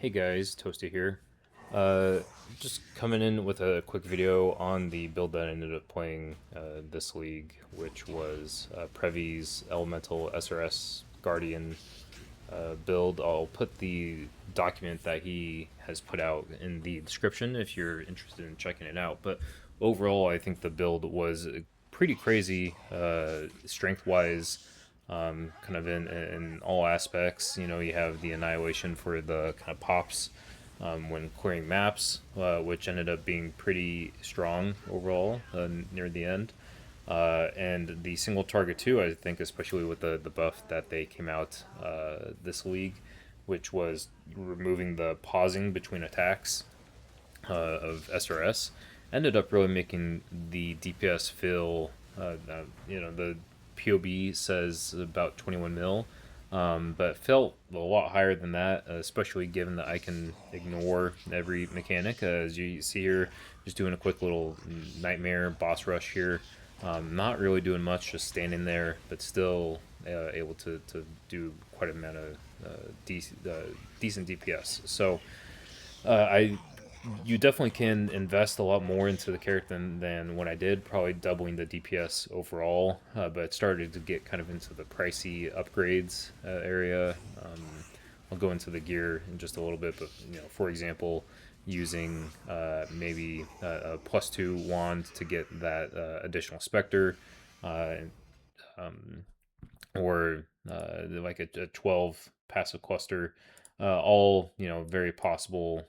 Hey guys, Toasty here. Uh, just coming in with a quick video on the build that I ended up playing this league, which was Previ's Elemental SRS Guardian build. I'll put the document that he has put out in the description if you're interested in checking it out. But overall, I think the build was pretty crazy, strength-wise, kind of in all aspects. You know, you have the annihilation for the kind of pops when clearing maps, which ended up being pretty strong overall near the end. And the single target too, I think, especially with the buff that they came out this league, which was removing the pausing between attacks of SRS, ended up really making the DPS feel, the POB says about 21 mil, but felt a lot higher than that, especially given that I can ignore every mechanic. As you see here, just doing a quick little nightmare boss rush here. Not really doing much, just standing there, but still able to do quite a amount of decent DPS. So I you definitely can invest a lot more into the character than what I did, probably doubling the DPS overall. But it started to get kind of into the pricey upgrades area. I'll go into the gear in just a little bit, but for example, using maybe a +2 wand to get that additional specter, uh, um, or like a 12 passive cluster, all very possible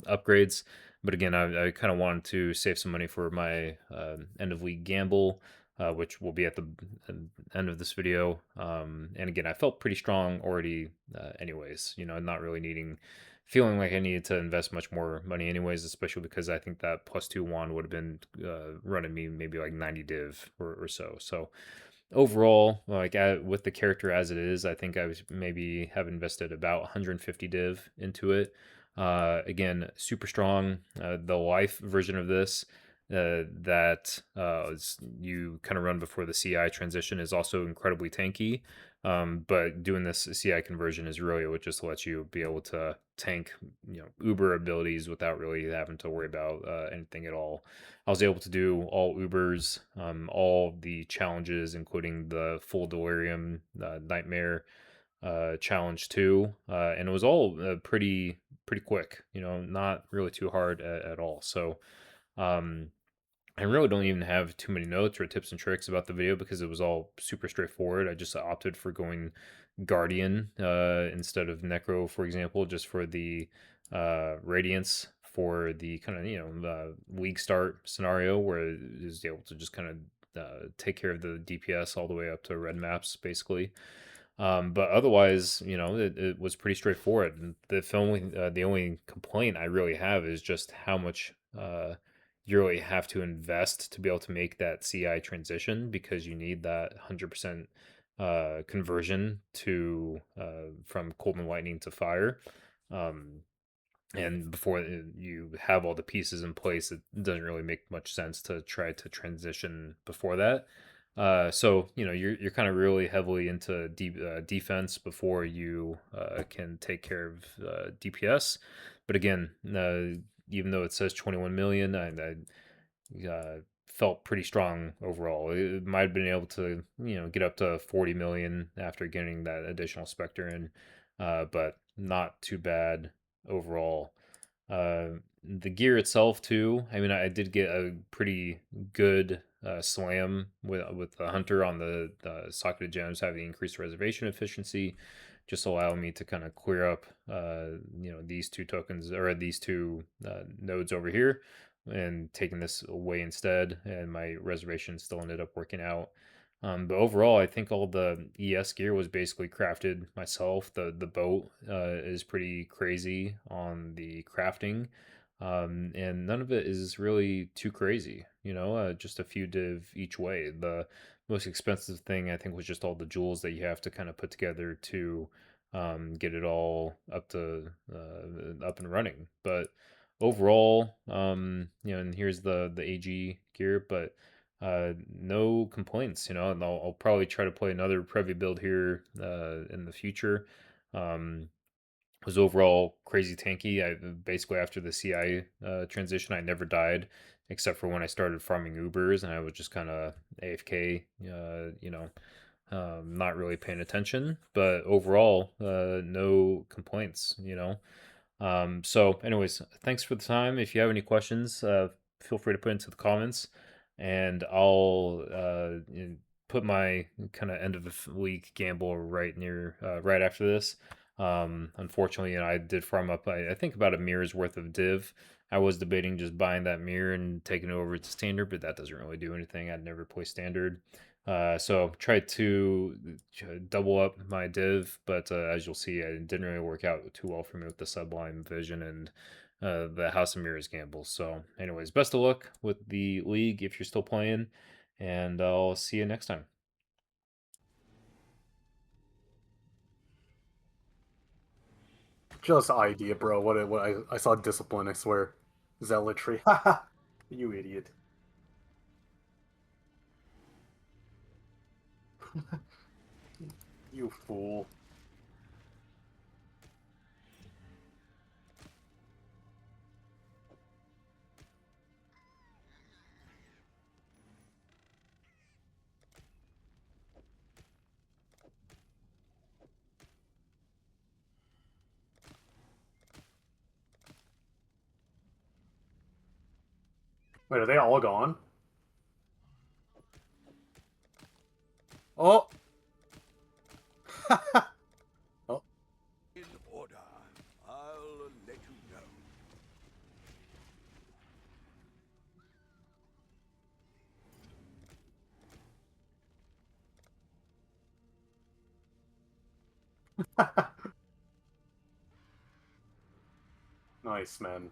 upgrades. But again, I kind of wanted to save some money for my end of league gamble, which will be at the end of this video. And again, I felt pretty strong already, anyways. Not really feeling like I needed to invest much more money, anyways. Especially because I think that +2 wand would have been running me maybe like 90 div or so. So overall, like with the character as it is, I think I was maybe have invested about 150 div into it. Again, super strong. The life version of this that you kind of run before the CI transition is also incredibly tanky. But doing this CI conversion is really what just lets you be able to tank, Uber abilities without really having to worry about anything at all. I was able to do all Ubers, all the challenges, including the full delirium nightmare challenge too, and it was all pretty quick. Not really too hard at all. So um, I really don't even have too many notes or tips and tricks about the video because it was all super straightforward. I just opted for going Guardian instead of Necro, for example, just for the Radiance for the kind of league start scenario where it is able to just kind of take care of the DPS all the way up to red maps, basically. But otherwise, it was pretty straightforward. And the only complaint I really have is just how much you really have to invest to be able to make that CI transition because you need that 100% conversion to from cold and lightning to fire. Um, and before you have all the pieces in place, it doesn't really make much sense to try to transition before that. So you're kind of really heavily into defense before you can take care of DPS. But again, even though it says 21 million, I felt pretty strong overall. It might have been able to get up to 40 million after getting that additional specter in, but not too bad overall. The gear itself too. I mean, I did get a pretty good slam with the hunter on the socketed gems having increased reservation efficiency, just allowing me to kind of clear up these two tokens or these two nodes over here and taking this away instead, and my reservation still ended up working out. But overall, I think all the ES gear was basically crafted myself. The boat is pretty crazy on the crafting, and none of it is really too crazy. Just a few div each way. The most expensive thing I think was just all the jewels that you have to kind of put together to get it all up and running. But overall, and here's the AG gear, but no complaints, and I'll probably try to play another Prevy build here in the future. Um, was overall crazy tanky. I basically after the CI transition, I never died except for when I started farming Ubers, and I was just kind of AFK. Not really paying attention, but overall, no complaints. So, anyways, thanks for the time. If you have any questions, feel free to put into the comments, and I'll put my kind of end of the week gamble right after this. Unfortunately, I did farm up, I think, about a mirror's worth of div. I was debating just buying that mirror and taking it over to standard, but that doesn't really do anything. I'd never play standard. So tried to double up my div, but as you'll see, it didn't really work out too well for me with the Sublime Vision and the House of Mirrors gamble. So, anyways, best of luck with the league if you're still playing, and I'll see you next time. Just idea, bro. I saw discipline, I swear. Zealotry. Haha. You idiot. You fool. Wait, are they all gone? Oh! Oh. In order. I'll let you know. Nice, man.